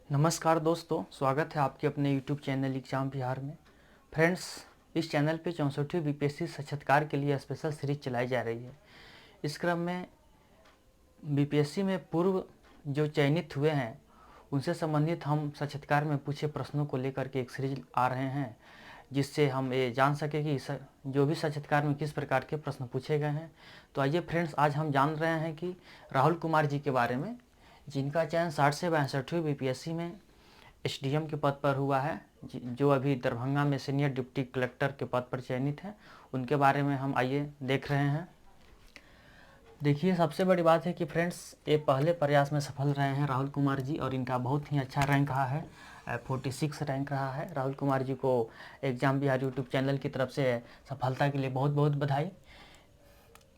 नमस्कार दोस्तों, स्वागत है आपके अपने YouTube चैनल एग्जाम बिहार में। फ्रेंड्स, इस चैनल पे 64वीं बीपीएससी साक्षात्कार के लिए स्पेशल सीरीज चलाई जा रही है। इस क्रम में बीपीएससी में पूर्व जो चयनित हुए हैं उनसे संबंधित हम साक्षात्कार में पूछे प्रश्नों को लेकर के एक सीरीज आ रहे हैं, जिससे हम ये जान सके कि जो भी साक्षात्कार में किस प्रकार के प्रश्न पूछे गए हैं। तो आइए फ्रेंड्स, आज हम जान रहे हैं कि राहुल कुमार जी के बारे में, जिनका चयन 60 से 62वीं बीपीएससी में एसडीएम के पद पर हुआ है, जो अभी दरभंगा में सीनियर डिप्टी कलेक्टर के पद पर चयनित हैं। उनके बारे में हम आइए देख रहे हैं। देखिए, सबसे बड़ी बात है कि फ्रेंड्स, ये पहले प्रयास में सफल रहे हैं राहुल कुमार जी, और इनका बहुत ही अच्छा रैंक रहा है, 46 रैंक रहा है। राहुल कुमार जी को एग्जाम बिहार यूट्यूब चैनल की तरफ से सफलता के लिए बहुत बहुत बधाई।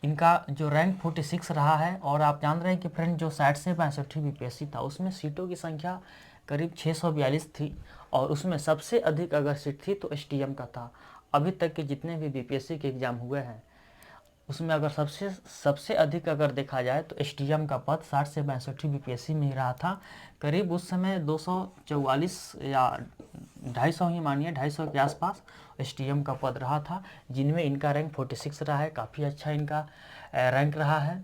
इनका जो रैंक 46 रहा है, और आप जान रहे हैं कि फ्रेंड, जो 60 से 62वीं बीपीएससी था उसमें सीटों की संख्या करीब 642 थी, और उसमें सबसे अधिक अगर सीट थी तो एसडीएम का था। अभी तक के जितने भी बीपीएससी के एग्ज़ाम हुए हैं उसमें अगर सबसे अधिक अगर देखा जाए तो एसडीएम का पद 60 से 62वीं बीपीएससी में ही रहा था। करीब उस समय 244 या 250 ही मानिए, 250 के आसपास एसडीएम का पद रहा था, जिनमें इनका रैंक 46 रहा है। काफ़ी अच्छा इनका रैंक रहा है।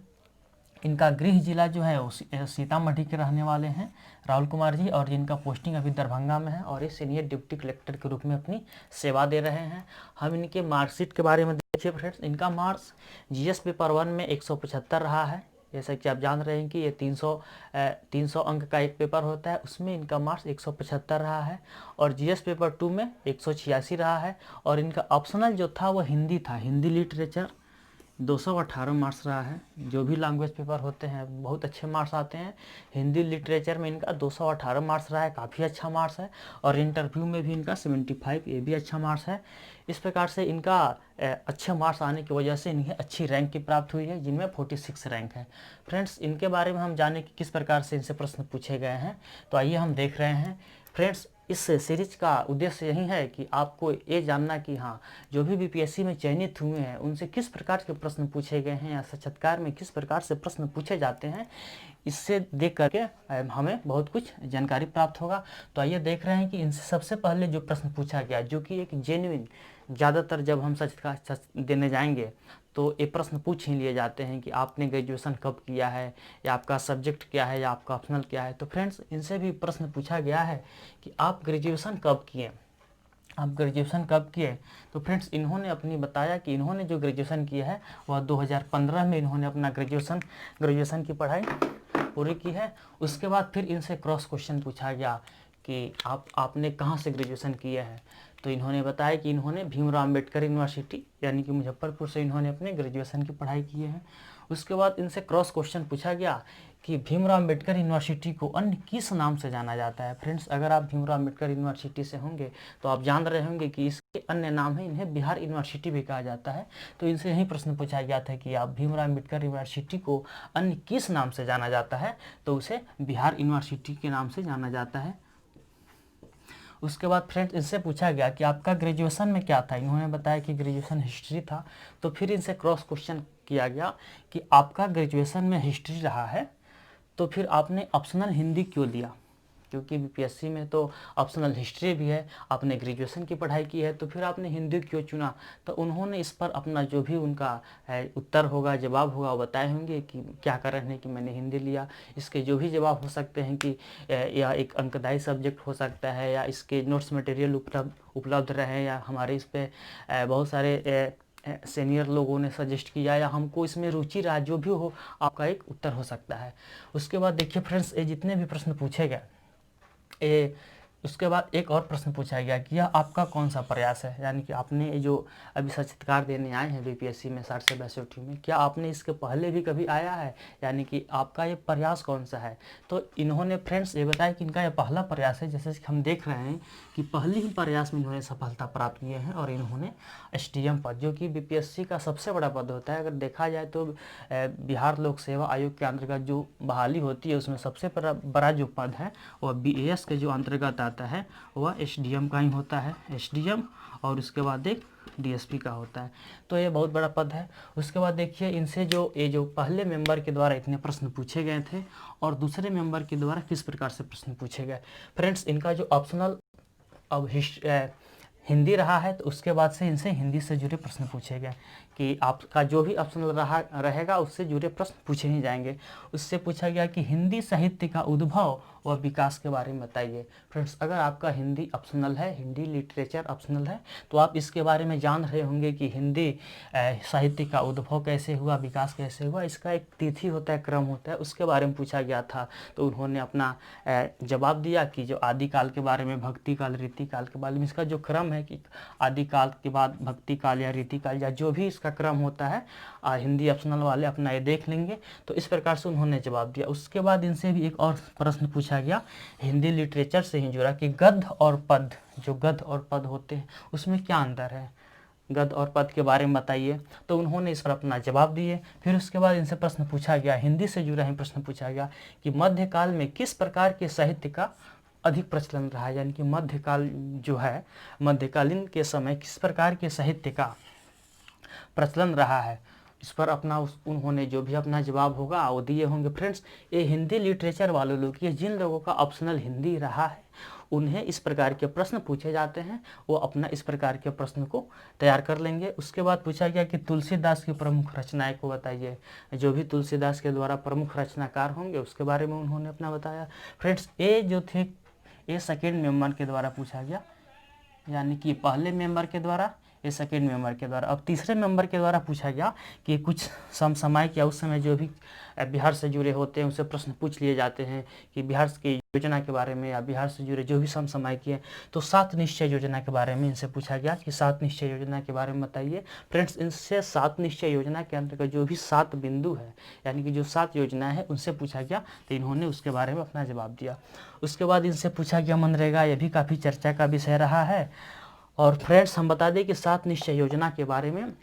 इनका गृह जिला जो है वो सीतामढ़ी के रहने वाले हैं राहुल कुमार जी, और जिनका पोस्टिंग अभी दरभंगा में है, और ये सीनियर डिप्टी कलेक्टर के रूप में अपनी सेवा दे रहे हैं। हम इनके मार्कशीट के बारे में देखिए फ्रेंड्स, इनका मार्क्स जीएस पेपर 1 में 175 रहा है। जैसा कि आप जान रहे हैं कि ये 300 अंक का एक पेपर होता है, उसमें इनका मार्क्स 175 रहा है, और जीएस पेपर 2 में 186 रहा है। और इनका ऑप्शनल जो था वो हिंदी था, हिंदी लिटरेचर 218 मार्क्स रहा है। जो भी लैंग्वेज पेपर होते हैं बहुत अच्छे मार्क्स आते हैं, हिंदी लिटरेचर में इनका 218 मार्क्स रहा है, काफ़ी अच्छा मार्क्स है। और इंटरव्यू में भी इनका 75, ये भी अच्छा मार्क्स है। इस प्रकार से इनका अच्छे मार्क्स आने की वजह से इन्हें अच्छी रैंक की प्राप्त हुई है, जिनमें 46 रैंक है। फ्रेंड्स, इनके बारे में हम जाने कि किस प्रकार से इनसे प्रश्न पूछे गए हैं, तो आइए हम देख रहे हैं। फ्रेंड्स, इस सीरीज का उद्देश्य यही है कि आपको ये जानना कि हाँ, जो भी बीपीएससी में चयनित हुए हैं उनसे किस प्रकार के प्रश्न पूछे गए हैं, या साक्षात्कार में किस प्रकार से प्रश्न पूछे जाते हैं। इससे देख करके हमें बहुत कुछ जानकारी प्राप्त होगा। तो आइए देख रहे हैं कि इनसे सबसे पहले जो प्रश्न पूछा गया, जो कि एक जेन्युइन, ज़्यादातर जब हम साक्षात्कार देने जाएंगे तो ये प्रश्न पूछ ही लिए जाते हैं कि आपने ग्रेजुएशन कब किया है, या आपका सब्जेक्ट क्या है, या आपका ऑप्शनल क्या है। तो फ्रेंड्स, इनसे भी प्रश्न पूछा गया है कि आप ग्रेजुएशन कब किए, आप ग्रेजुएशन कब किए। तो फ्रेंड्स, इन्होंने अपनी बताया कि इन्होंने जो ग्रेजुएशन किया है वह 2015 में इन्होंने अपना ग्रेजुएशन की पढ़ाई पूरी की है। उसके बाद फिर इनसे क्रॉस क्वेश्चन पूछा गया कि आपने कहाँ से ग्रेजुएशन किया है। तो इन्होंने बताया कि इन्होंने भीमराव अम्बेडकर यूनिवर्सिटी यानी कि मुजफ्फरपुर से इन्होंने अपने ग्रेजुएशन की पढ़ाई की है। उसके बाद इनसे क्रॉस क्वेश्चन पूछा गया कि भीमराव अम्बेडकर यूनिवर्सिटी को अन्य किस नाम से जाना जाता है। फ्रेंड्स, अगर आप भीमराव अम्बेडकर यूनिवर्सिटी से होंगे तो आप जान रहे होंगे कि इसके अन्य नाम है, इन्हें बिहार यूनिवर्सिटी भी कहा जाता है। तो इनसे यही प्रश्न पूछा गया था कि आप भीमराव अम्बेडकर यूनिवर्सिटी को अन्य किस नाम से जाना जाता है, तो उसे बिहार यूनिवर्सिटी के नाम से जाना जाता है। उसके बाद फ्रेंड्स, इनसे पूछा गया कि आपका ग्रेजुएशन में क्या था। इन्होंने बताया कि ग्रेजुएशन हिस्ट्री था। तो फिर इनसे क्रॉस क्वेश्चन किया गया कि आपका ग्रेजुएशन में हिस्ट्री रहा है, तो फिर आपने ऑप्शनल हिंदी क्यों लिया, क्योंकि बीपीएससी में तो ऑप्शनल हिस्ट्री भी है, आपने ग्रेजुएशन की पढ़ाई की है, तो फिर आपने हिंदी क्यों चुना। तो उन्होंने इस पर अपना जो भी उनका उत्तर होगा, जवाब होगा, वो बताए होंगे कि क्या कारण है कि मैंने हिंदी लिया। इसके जो भी जवाब हो सकते हैं कि यह एक अंकदायी सब्जेक्ट हो सकता है, या इसके नोट्स मटेरियल उपलब्ध रहे, या हमारे इस पर बहुत सारे सीनियर लोगों ने सजेस्ट किया, या हमको इसमें रुचि रहा, जो भी हो आपका एक उत्तर हो सकता है। उसके बाद देखिए फ्रेंड्स, ये जितने भी प्रश्न पूछे गए, उसके बाद एक और प्रश्न पूछा गया कि यह आपका कौन सा प्रयास है, यानी कि आपने जो अभी साक्षात्कार देने आए हैं बीपीएससी में 60 से 62 में, क्या आपने इसके पहले भी कभी आया है, यानी कि आपका ये प्रयास कौन सा है। तो इन्होंने फ्रेंड्स ये बताया कि इनका यह पहला प्रयास है। जैसे कि हम देख रहे हैं कि पहले ही प्रयास में इन्होंने सफलता प्राप्त किए हैं, और इन्होंने एसडीएम पद, जो कि बीपीएससी का सबसे बड़ा पद होता है, अगर देखा जाए तो बिहार लोक सेवा आयोग के अंतर्गत जो बहाली होती है उसमें सबसे बड़ा जो पद है वह बीएएस के जो अंतर्गत आता है वह एसडीएम का ही होता है, एसडीएम। और उसके बाद एक डीएसपी का होता है। तो ये बहुत बड़ा पद है। उसके बाद देखिए इनसे जो पहले मेंबर के द्वारा इतने प्रश्न पूछे गए थे और दूसरे मेंबर के द्वारा किस प्रकार से प्रश्न पूछे गए। फ्रेंड्स, इनका जो ऑप्शनल अब हिंदी रहा है, तो उसके बाद से इनसे हिंदी से जुड़े प्रश्न पूछे गए कि आपका जो भी ऑप्शनल रहेगा उससे जुड़े प्रश्न पूछे ही जाएंगे। उससे पूछा गया कि हिंदी साहित्य का उद्भव व विकास के बारे में बताइए। फ्रेंड्स, अगर आपका हिंदी ऑप्शनल है, हिंदी लिटरेचर ऑप्शनल है, तो आप इसके बारे में जान रहे होंगे कि हिंदी साहित्य का उद्भव कैसे हुआ, विकास कैसे हुआ। इसका एक तिथि होता है, क्रम होता है, उसके बारे में पूछा गया था। तो उन्होंने अपना जवाब दिया कि जो आदिकाल के बारे में, भक्ति काल, रीति काल के बारे में, इसका जो क्रम है कि आदिकाल के बाद भक्ति काल या रीति काल या जो भी इसका क्रम होता है, हिंदी ऑप्शनल वाले अपना ये देख लेंगे। तो इस प्रकार से उन्होंने जवाब दिया। उसके बाद इनसे भी एक और प्रश्न पूछा गया हिंदी लिटरेचर से ही जुड़ा कि गद्य और पद, जो गद्य और पद होते हैं उसमें क्या अंतर है, गद्य और पद के बारे में बताइए। तो उन्होंने इस पर अपना जवाब दिए। फिर उसके बाद इनसे प्रश्न पूछा गया, हिंदी से जुड़ा ही प्रश्न पूछा गया कि मध्यकाल में किस प्रकार के साहित्य का अधिक प्रचलन रहा है, यानी कि मध्यकाल जो है, मध्यकालीन के समय किस प्रकार के साहित्य का प्रचलन रहा है। इस पर अपना उन्होंने जो भी अपना जवाब होगा वो दिए होंगे। फ्रेंड्स, ये हिंदी लिटरेचर वाले लोग, ये जिन लोगों का ऑप्शनल हिंदी रहा है उन्हें इस प्रकार के प्रश्न पूछे जाते हैं, वो अपना इस प्रकार के प्रश्न को तैयार कर लेंगे। उसके बाद पूछा गया कि तुलसीदास की प्रमुख रचनाएं को बताइए। जो भी तुलसीदास के द्वारा प्रमुख रचनाकार होंगे उसके बारे में उन्होंने अपना बताया। फ्रेंड्स, ये जो थे ये सेकेंड मेंबर के द्वारा पूछा गया, यानी कि पहले मेंबर के द्वारा, ये सेकेंड मेंबर के द्वारा। अब तीसरे मेंबर के द्वारा पूछा गया कि कुछ समसामयिक या उस समय जो भी बिहार से जुड़े होते हैं उनसे प्रश्न पूछ लिए जाते हैं कि बिहार की योजना के बारे में या बिहार से जुड़े जो भी समसामयिक है। तो 7 निश्चय योजना के बारे में इनसे पूछा गया कि 7 निश्चय योजना के बारे में बताइए। फ्रेंड्स, इनसे 7 निश्चय योजना के अंतर्गत जो भी 7 बिंदु है, यानी कि जो 7 योजना है उनसे पूछा गया, तो इन्होंने उसके बारे में अपना जवाब दिया। उसके बाद इनसे पूछा गया मनरेगा, ये भी काफ़ी चर्चा का विषय रहा है। और फ्रेंड्स, हम बता दें कि 7 निश्चय योजना के बारे में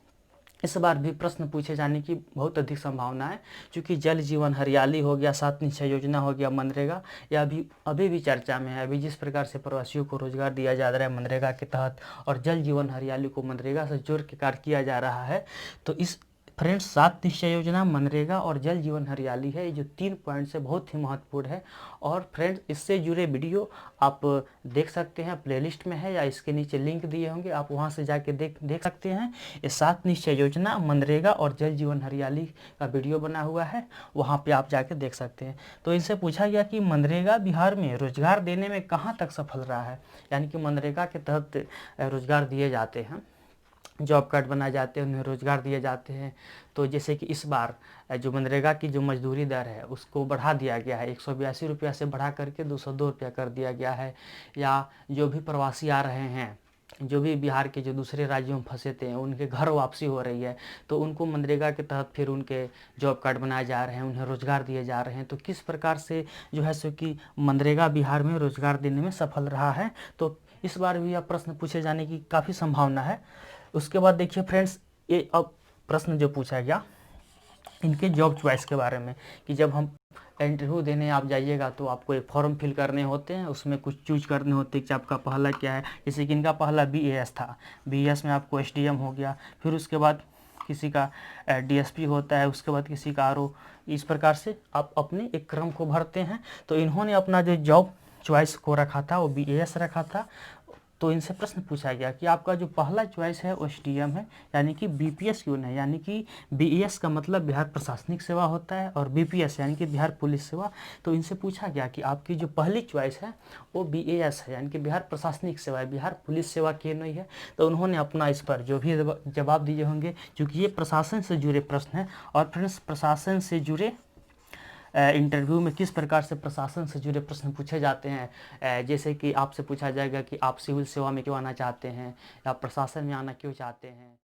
इस बार भी प्रश्न पूछे जाने की बहुत अधिक संभावना है, क्योंकि जल जीवन हरियाली हो गया, 7 निश्चय योजना हो गया, मनरेगा, या अभी भी चर्चा में है। अभी जिस प्रकार से प्रवासियों को रोजगार दिया जा रहा है मनरेगा के तहत, और जल जीवन हरियाली को मनरेगा से जोड़ के कार्य किया जा रहा है। तो इस फ्रेंड्स, 7 निश्चय योजना, मनरेगा और जल जीवन हरियाली है, ये जो 3 पॉइंट से बहुत ही महत्वपूर्ण है। और फ्रेंड्स, इससे जुड़े वीडियो आप देख सकते हैं, प्लेलिस्ट में है या इसके नीचे लिंक दिए होंगे, आप वहां से जाके देख सकते हैं। ये 7 निश्चय योजना, मनरेगा और जल जीवन हरियाली का वीडियो बना हुआ है, वहाँ पे आप जाके देख सकते हैं। तो इनसे पूछा गया कि मनरेगा बिहार में रोजगार देने में कहाँ तक सफल रहा है, यानी कि मनरेगा के तहत रोजगार दिए जाते हैं, जॉब कार्ड बनाए जाते हैं, उन्हें रोजगार दिए जाते हैं। तो जैसे कि इस बार जो मनरेगा की जो मजदूरी दर है उसको बढ़ा दिया गया है, 182 रुपया से बढ़ा करके 202 रुपया कर दिया गया है। या जो भी प्रवासी आ रहे हैं, जो भी बिहार के जो दूसरे राज्यों में फंसे थे, उनके घर वापसी हो रही है, तो उनको मनरेगा के तहत फिर उनके जॉब कार्ड बनाए जा रहे हैं, उन्हें रोजगार दिए जा रहे हैं। तो किस प्रकार से जो है सो कि मनरेगा बिहार में रोजगार देने में सफल रहा है, तो इस बार भी आप प्रश्न पूछे जाने की काफ़ी संभावना है। उसके बाद देखिए फ्रेंड्स, ये अब प्रश्न जो पूछा गया इनके जॉब चॉइस के बारे में, कि जब हम इंटरव्यू देने आप जाइएगा तो आपको एक फॉर्म फिल करने होते हैं, उसमें कुछ चूज करने होते हैं कि आपका पहला क्या है। जैसे कि इनका पहला BAS था, BAS में आपको SDM हो गया, फिर उसके बाद किसी का DSP होता है, उसके बाद किसी का RO। इस प्रकार से आप अपने एक क्रम को भरते हैं। तो इन्होंने अपना जो जॉब चॉइस को रखा था वो BAS रखा था। तो इनसे प्रश्न पूछा गया कि आपका जो पहला चॉइस है वो SDM है, यानी कि BPS क्यों नहीं, यानी कि BAS का मतलब बिहार प्रशासनिक सेवा होता है और BPS यानी कि बिहार पुलिस सेवा। तो इनसे पूछा गया कि आपकी जो पहली चॉइस है वो BAS है, यानी कि बिहार प्रशासनिक सेवा है, बिहार पुलिस सेवा क्यों नहीं है। तो उन्होंने अपना इस पर जो भी जवाब दिए होंगे, क्योंकि ये प्रशासन से जुड़े प्रश्न हैं। और फ्रेंड्स, प्रशासन से जुड़े इंटरव्यू में किस प्रकार से प्रशासन से जुड़े प्रश्न पूछे जाते हैं, जैसे कि आपसे पूछा जाएगा कि आप सिविल सेवा में क्यों आना चाहते हैं या प्रशासन में आना क्यों चाहते हैं।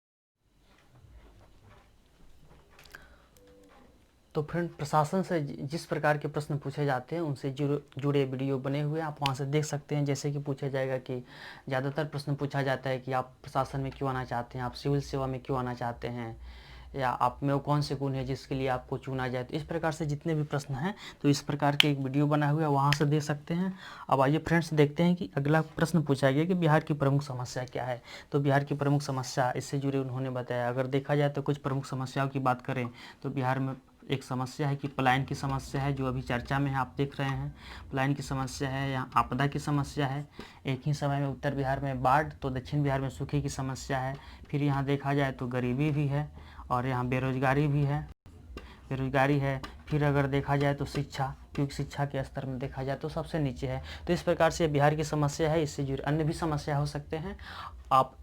तो फ्रेंड, प्रशासन से जिस प्रकार के प्रश्न पूछे जाते हैं उनसे जुड़े वीडियो बने हुए हैं, आप वहां से देख सकते हैं। जैसे कि पूछा जाएगा कि ज़्यादातर प्रश्न पूछा जाता है कि आप प्रशासन में क्यों आना चाहते हैं, आप सिविल सेवा में क्यों आना चाहते हैं, या आप में वो कौन से गुण है जिसके लिए आपको चुना जाए। तो इस प्रकार से जितने भी प्रश्न हैं तो इस प्रकार के एक वीडियो बना हुआ है, वहाँ से देख सकते हैं। अब आइए फ्रेंड्स देखते हैं कि अगला प्रश्न पूछा गया कि बिहार की प्रमुख समस्या क्या है। तो बिहार की प्रमुख समस्या इससे जुड़े उन्होंने बताया। अगर देखा जाए तो कुछ प्रमुख समस्याओं की बात करें तो बिहार में एक समस्या है कि पलायन की समस्या है, जो अभी चर्चा में है, आप देख रहे हैं। पलायन की समस्या है, यहाँ आपदा की समस्या है। एक ही समय में उत्तर बिहार में बाढ़ तो दक्षिण बिहार में सूखे की समस्या है। फिर यहाँ देखा जाए तो गरीबी भी है और यहाँ बेरोजगारी भी है, फिर अगर देखा जाए तो शिक्षा, क्योंकि शिक्षा के स्तर में देखा जाए तो सबसे नीचे है। तो इस प्रकार से बिहार की समस्या है। इससे जुड़े अन्य भी समस्या हो सकते हैं, आप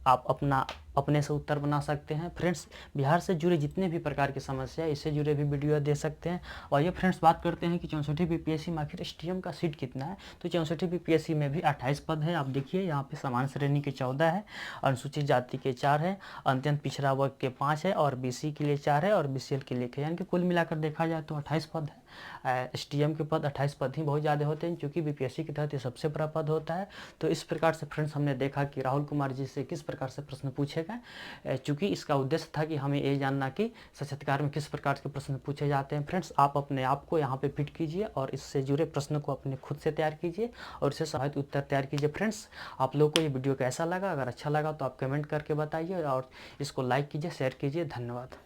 अपने से उत्तर बना सकते हैं। फ्रेंड्स बिहार से जुड़े जितने भी प्रकार की समस्या है इससे जुड़े भी वीडियो दे सकते हैं। और ये फ्रेंड्स बात करते हैं कि 64वीं बीपीएससी में आखिर एसटीएम का सीट कितना है। तो 64वीं बीपीएससी में भी 28 पद है। आप देखिए यहाँ पे सामान्य श्रेणी के 14 है, अनुसूचित जाति के 4 है, अत्यंत पिछड़ा वर्ग के 5 है और बीसी के लिए 4 है और बीसीएल के लिए 1 है। यानी कि कुल मिलाकर देखा जाए तो 28 पद है। एसटीएम के पद 28 पद ही बहुत ज़्यादा होते हैं, क्योंकि बीपीएससी के तहत ये सबसे बड़ा पद होता है। तो इस प्रकार से फ्रेंड्स हमने देखा कि राहुल कुमार जी से किस प्रकार से प्रश्न पूछे गए, चूँकि इसका उद्देश्य था कि हमें ये जानना कि साक्षात्कार में किस प्रकार के प्रश्न पूछे जाते हैं। फ्रेंड्स आप अपने आप को यहाँ पे फिट कीजिए और इससे जुड़े प्रश्न को अपने खुद से तैयार कीजिए और इससे सहायक उत्तर तैयार कीजिए। फ्रेंड्स आप लोगों को ये वीडियो कैसा लगा, अगर अच्छा लगा तो आप कमेंट करके बताइए और इसको लाइक कीजिए, शेयर कीजिए। धन्यवाद।